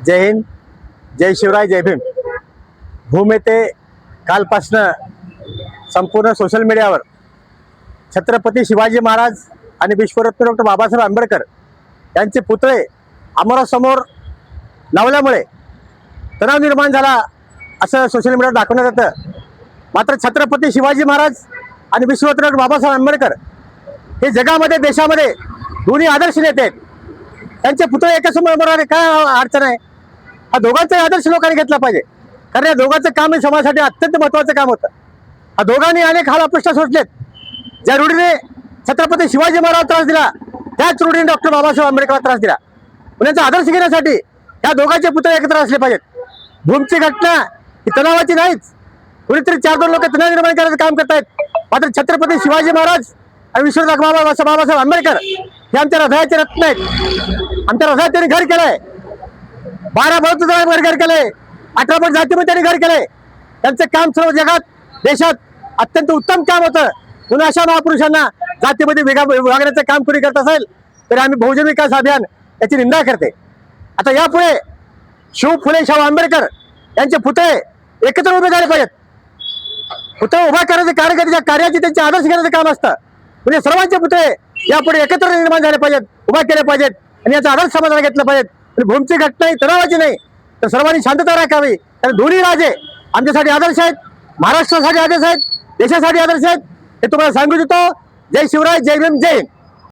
जय हिंद, जय शिवराय, जय भीम. भूम येथे कालपासनं संपूर्ण सोशल मीडियावर छत्रपती शिवाजी महाराज आणि विश्वरत्न डॉक्टर बाबासाहेब आंबेडकर यांचे पुतळे आमोरासमोर लावल्यामुळे तणाव निर्माण झाला असं सोशल मीडियावर दाखवण्यात येतं. मात्र छत्रपती शिवाजी महाराज आणि विश्वरत्न डॉक्टर बाबासाहेब आंबेडकर हे जगामध्ये देशामध्ये दोन्ही आदर्श नेते आहेत. त्यांचे पुतळे एकासमोर आले, काय अडचण आहे? हा दोघांचाही आदर्श लोकांनी घेतला पाहिजे, कारण या दोघांचं काम हे समाजासाठी अत्यंत महत्त्वाचं काम होतं. हा दोघांनी अनेक हाल अपेक्षा सोडलेत. ज्या रूढीने छत्रपती शिवाजी महाराज त्रास दिला, त्याच रूढीने डॉक्टर बाबासाहेब आंबेडकर त्रास दिला. पुण्याचा आदर्श घेण्यासाठी या दोघांचे पुतळे एकत्र असले पाहिजेत. भूमची घटना ही तणावाची नाहीच. कुणीतरी 4-2 लोक तणाव निर्माण करायचं काम करतायत. मात्र छत्रपती शिवाजी महाराज आणि विश्वरत्न बाबासाहेब आंबेडकर हे आमच्या हृदयाचे रत्न आहेत. आमच्या हृदयात त्यांनी घर केलंय. 12 बौद्ध घर केलंय, 18 पट जातीमध्ये त्यांनी घर केलंय. त्यांचं काम सर्व जगात देशात अत्यंत उत्तम काम होतं. म्हणून अशा महापुरुषांना जातीमध्ये विभागण्याचं काम कोणी करत असेल तर आम्ही बहुजन विकास अभियान याची निंदा करते. आता यापुढे शिव फुले शाहू आंबेडकर यांचे पुतळे एकत्र उभे झाले पाहिजेत. पुतळे उभा करायचे कार्यकर्त्याच्या कार्याचे त्यांचे आदर्श घेण्याचं काम असतं. म्हणजे सर्वांचे पुतळे यापुढे एकत्र निर्माण झाले पाहिजेत, उभा केले पाहिजेत आणि याचा आदर्श समाजाला घेतला पाहिजेत. भूमची घटना ही तणावाची नाही, तर सर्वांनी शांतता राखावी. कारण दोन्ही राजे आमच्यासाठी आदर्श आहेत, महाराष्ट्रासाठी आदर्श आहेत, देशासाठी आदर्श आहेत. हे तुम्हाला सांगू देतो. जय शिवराय, जय भीम, जय हिंद.